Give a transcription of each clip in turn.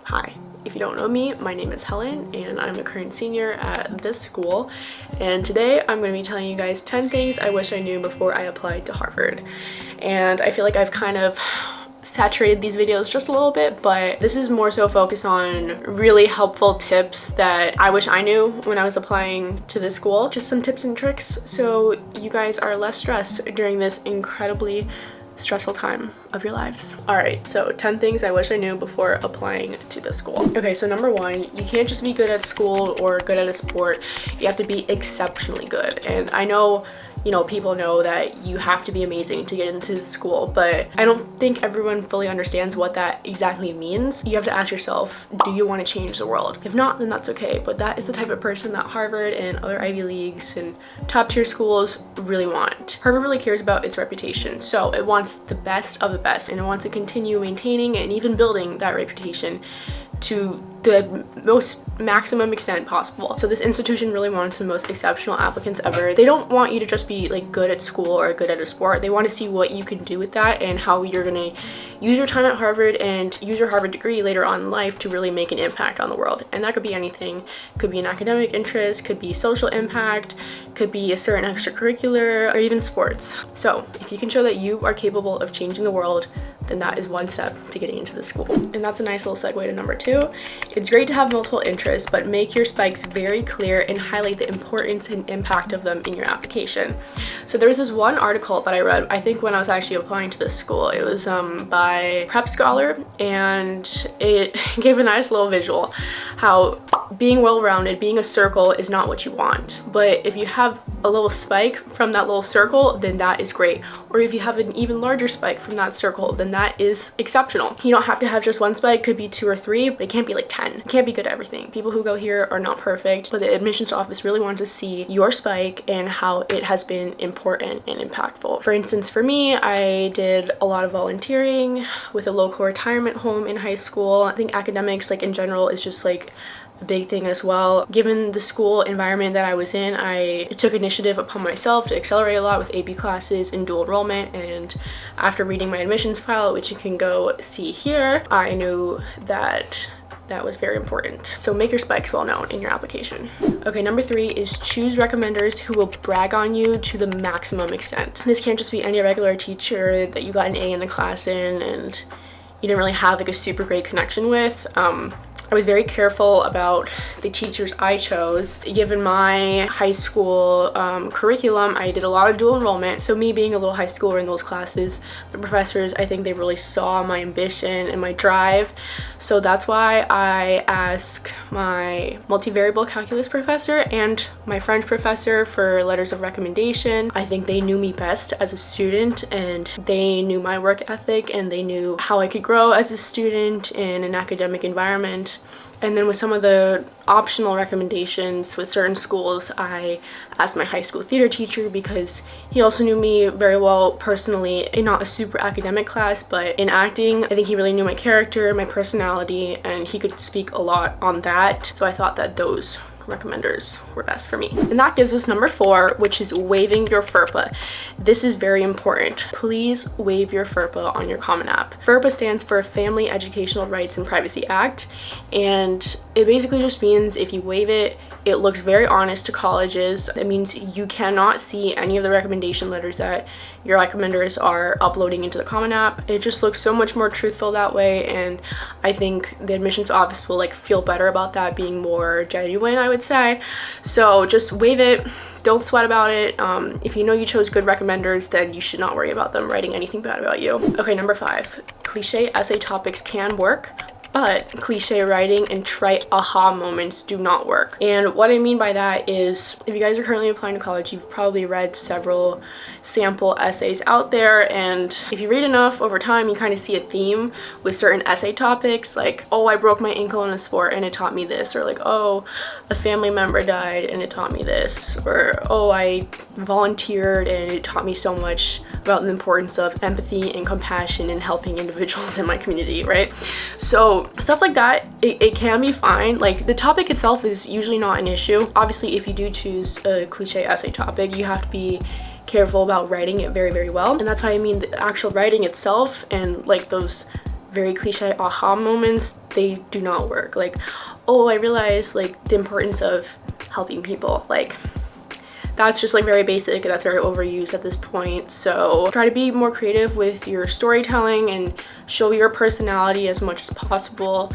Hi, if you don't know me, my name is Helen and I'm a current senior at this school, and today I'm going to be telling you guys 10 things I wish I knew before I applied to Harvard. And I feel like I've kind of saturated these videos just a little bit, but this is more so focused on really helpful tips that I wish I knew when I was applying to this school. Just some tips and tricks so you guys are less stressed during this incredibly stressful time of your lives. All right, so 10 things I wish I knew before applying to this school. Okay, so number one, you can't just be good at school or good at a sport. You have to be exceptionally good. And I know, people know that you have to be amazing to get into the school, but I don't think everyone fully understands what that exactly means. You have to ask yourself, do you want to change the world? If not, then that's okay, but that is the type of person that Harvard and other Ivy Leagues and top tier schools really want. Harvard really cares about its reputation, so it wants the best of the best, and it wants to continue maintaining and even building that reputation to the most maximum extent possible. So this institution really wants the most exceptional applicants ever. They don't want you to just be like good at school or good at a sport. They want to see what you can do with that and how you're gonna use your time at Harvard and use your Harvard degree later on in life to really make an impact on the world. And that could be anything. Could be an academic interest, could be social impact, could be a certain extracurricular, or even sports. So if you can show that you are capable of changing the world, then that is one step to getting into the school. And that's a nice little segue to number two. It's great to have multiple interests, but make your spikes very clear and highlight the importance and impact of them in your application. So there was this one article that I read, I think when I was actually applying to this school. It was by Prep Scholar, and it gave a nice little visual how being well-rounded, being a circle is not what you want. But if you have a little spike from that little circle, then that is great. Or if you have an even larger spike from that circle, then that is exceptional. You don't have to have just one spike, could be 2 or 3, but it can't be like 10. You can't be good at everything. People who go here are not perfect, but the admissions office really wants to see your spike and how it has been important and impactful. For instance, for me, I did a lot of volunteering with a local retirement home in high school. I think academics, like in general, is just like a big thing as well. Given the school environment that I was in, I took initiative upon myself to accelerate a lot with AP classes and dual enrollment, and after reading my admissions file, which you can go see here, I knew that that was very important. So make your spikes well known in your application. Okay, number 3 is choose recommenders who will brag on you to the maximum extent. This can't just be any regular teacher that you got an A in the class in and you didn't really have like a super great connection with. I was very careful about the teachers I chose. Given my high school curriculum, I did a lot of dual enrollment. So me being a little high schooler in those classes, the professors, I think they really saw my ambition and my drive. So that's why I asked my multivariable calculus professor and my French professor for letters of recommendation. I think they knew me best as a student, and they knew my work ethic, and they knew how I could grow as a student in an academic environment. And then with some of the optional recommendations with certain schools, I asked my high school theater teacher because he also knew me very well personally in not a super academic class, but in acting. I think he really knew my character, my personality, and he could speak a lot on that. So I thought that those recommenders were best for me. And that gives us number 4, which is waiving your FERPA. This is very important. Please waive your FERPA on your Common App. FERPA stands for Family Educational Rights and Privacy Act, and it basically just means if you waive it, it looks very honest to colleges. That means you cannot see any of the recommendation letters that your recommenders are uploading into the Common App. It just looks so much more truthful that way, and I think the admissions office will feel better about that being more genuine, I would say. So just waive it. Don't sweat about it. If you know you chose good recommenders, then you should not worry about them writing anything bad about you. Okay, number 5. Cliche essay topics can work, but cliche writing and trite aha moments do not work. And what I mean by that is, if you guys are currently applying to college, you've probably read several sample essays out there, and if you read enough over time, you kind of see a theme with certain essay topics, like, oh, I broke my ankle in a sport and it taught me this, or like, oh, a family member died and it taught me this, or oh, I volunteered and it taught me so much about the importance of empathy and compassion and helping individuals in my community, right? So stuff like that, it can be fine. Like, the topic itself is usually not an issue. Obviously, if you do choose a cliche essay topic, you have to be careful about writing it very, very well. And that's why I mean the actual writing itself and like those very cliche aha moments, they do not work. Like, oh, I realized like the importance of helping people. Like, that's just like very basic and that's very overused at this point. So try to be more creative with your storytelling and show your personality as much as possible.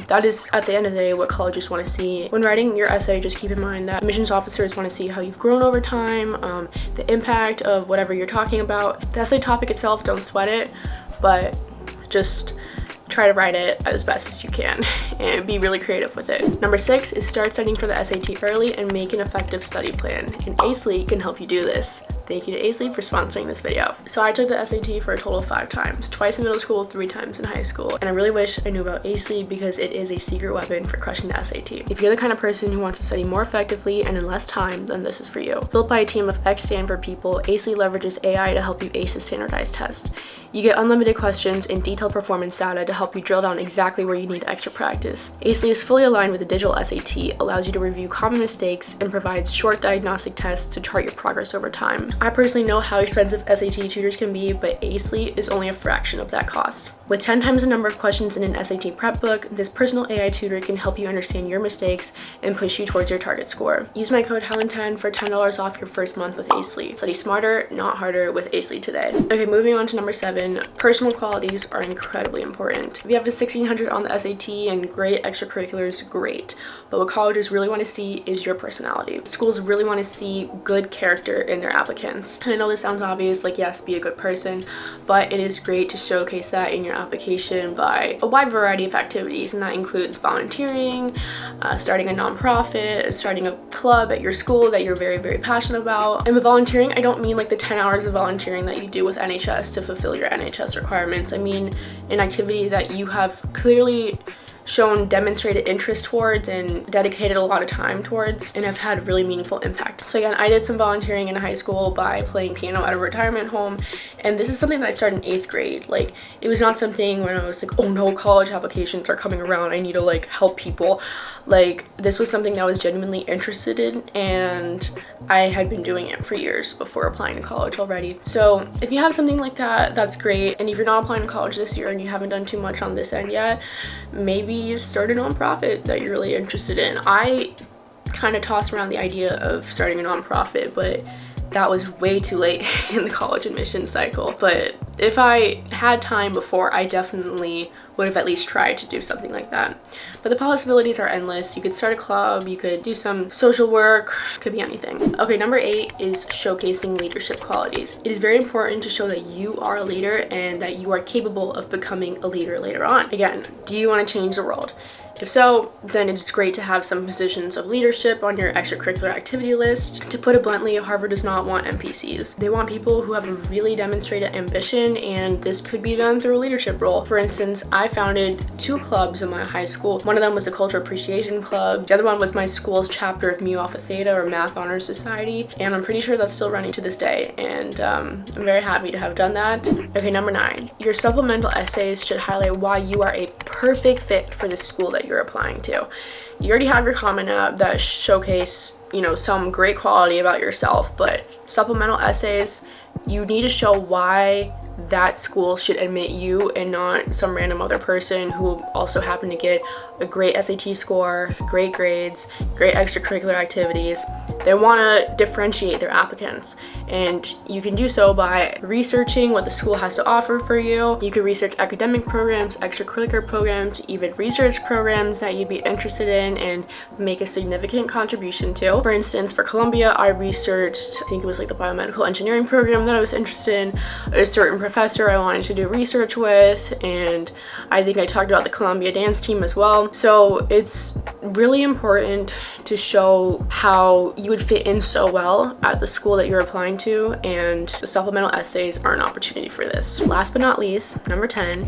That is, at the end of the day, what colleges want to see. When writing your essay, just keep in mind that admissions officers want to see how you've grown over time, the impact of whatever you're talking about. The essay topic itself, don't sweat it, but just try to write it as best as you can and be really creative with it. Number 6 is start studying for the SAT early and make an effective study plan. And ACELY can help you do this. Thank you to ACELY for sponsoring this video. So I took the SAT for a total of 5 times, twice in middle school, 3 times in high school. And I really wish I knew about ACELY because it is a secret weapon for crushing the SAT. If you're the kind of person who wants to study more effectively and in less time, then this is for you. Built by a team of ex-Stanford people, ACELY leverages AI to help you ace a standardized test. You get unlimited questions and detailed performance data to help you drill down exactly where you need extra practice. ACELY is fully aligned with the digital SAT, allows you to review common mistakes, and provides short diagnostic tests to chart your progress over time. I personally know how expensive SAT tutors can be, but ACELY is only a fraction of that cost. With 10 times the number of questions in an SAT prep book, this personal AI tutor can help you understand your mistakes and push you towards your target score. Use my code HELEN10 for $10 off your first month with ACELY. Study smarter, not harder with ACELY today. Okay, moving on to number 7. Personal qualities are incredibly important. If you have a 1600 on the SAT and great extracurriculars, great. But what colleges really want to see is your personality. Schools really want to see good character in their applicants. And I know this sounds obvious, like yes, be a good person, but it is great to showcase that in your application by a wide variety of activities, and that includes volunteering, starting a nonprofit, starting a club at your school that you're very, very passionate about. And with volunteering, I don't mean like the 10 hours of volunteering that you do with NHS to fulfill your NHS requirements. I mean an activity that you have clearly shown demonstrated interest towards and dedicated a lot of time towards and have had a really meaningful impact. So again, I did some volunteering in high school by playing piano at a retirement home, and this is something that I started in 8th grade. Like, it was not something when I was like, oh no, college applications are coming around, I need to like help people. Like, this was something that I was genuinely interested in, and I had been doing it for years before applying to college already. So if you have something like that, that's great. And if you're not applying to college this year and you haven't done too much on this end yet, maybe you start a nonprofit that you're really interested in. I kind of tossed around the idea of starting a nonprofit, but that was way too late in the college admission cycle. But if I had time before, I definitely would have at least tried to do something like that. But the possibilities are endless. You could start a club, you could do some social work, could be anything. Okay, number 8 is showcasing leadership qualities. It is very important to show that you are a leader and that you are capable of becoming a leader later on. Again, do you want to change the world? If so, then it's great to have some positions of leadership on your extracurricular activity list. To put it bluntly, Harvard does not want NPCs. They want people who have a really demonstrated ambition, and this could be done through a leadership role. For instance, I founded 2 clubs in my high school. One of them was a Cultural Appreciation Club. The other one was my school's chapter of Mu Alpha Theta, or Math Honors Society, and I'm pretty sure that's still running to this day, and I'm very happy to have done that. Okay, number 9. Your supplemental essays should highlight why you are a perfect fit for the school that you're applying to. You already have your Common App that showcase, you know, some great quality about yourself, but supplemental essays, you need to show why that school should admit you and not some random other person who also happened to get a great SAT score, great grades, great extracurricular activities. They want to differentiate their applicants, and you can do so by researching what the school has to offer for you. You can research academic programs, extracurricular programs, even research programs that you'd be interested in and make a significant contribution to. For instance, for Columbia, I researched, I think it was like the biomedical engineering program that I was interested in, a certain professor I wanted to do research with, and I think I talked about the Columbia dance team as well. So it's really important to show how you would fit in so well at the school that you're applying to, and the supplemental essays are an opportunity for this. Last but not least, number 10,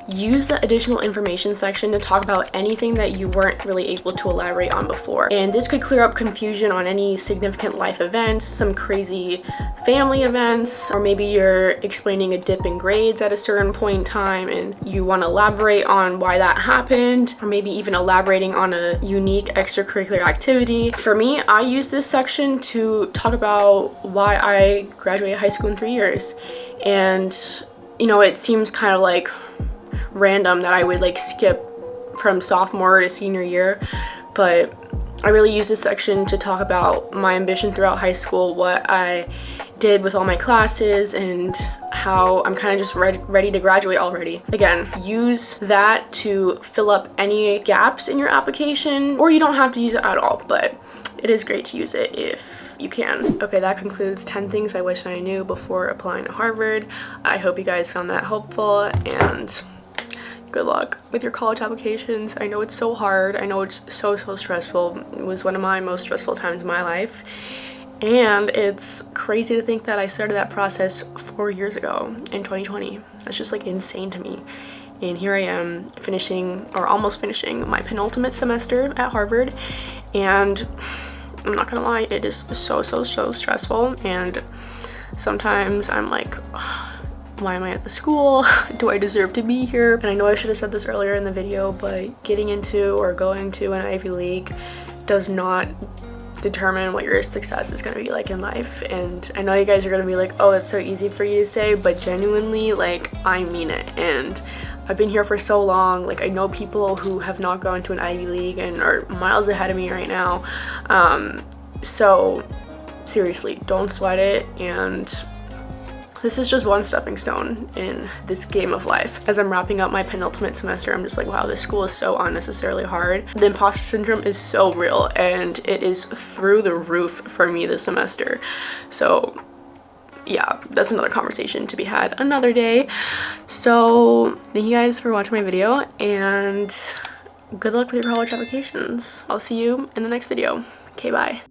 use the additional information section to talk about anything that you weren't really able to elaborate on before. And this could clear up confusion on any significant life events, some crazy family events, or maybe you're explaining a dip in grades at a certain point in time and you want to elaborate on why that happened, or maybe even elaborating on a unique extracurricular activity. For me, I use this section to talk about why I graduated high school in 3 years. And, you know, it seems kind of like random that I would like skip from sophomore to senior year, but I really use this section to talk about my ambition throughout high school, what I did with all my classes, and how I'm kind of just ready to graduate already. Again, use that to fill up any gaps in your application, or you don't have to use it at all, but it is great to use it if you can. Okay, that concludes 10 things I wish I knew before applying to Harvard. I hope you guys found that helpful, and good luck with your college applications. I know it's so hard. I know it's so stressful. It was one of my most stressful times in my life. And it's crazy to think that I started that process 4 years ago in 2020. That's just like insane to me. And here I am finishing, or almost finishing, my penultimate semester at Harvard. And I'm not gonna lie, it is so stressful. And sometimes I'm like, why am I at the school? Do I deserve to be here? And I know I should have said this earlier in the video, but getting into or going to an Ivy League does not determine what your success is going to be like in life. And I know you guys are going to be like, oh, that's so easy for you to say, but genuinely, like, I mean it. And I've been here for so long. Like, I know people who have not gone to an Ivy League and are miles ahead of me right now. So seriously, don't sweat it. And this is just one stepping stone in this game of life. As I'm wrapping up my penultimate semester, I'm just like, wow, this school is so unnecessarily hard. The imposter syndrome is so real, and it is through the roof for me this semester. So yeah, that's another conversation to be had another day. So thank you guys for watching my video, and good luck with your college applications. I'll see you in the next video. Okay, bye.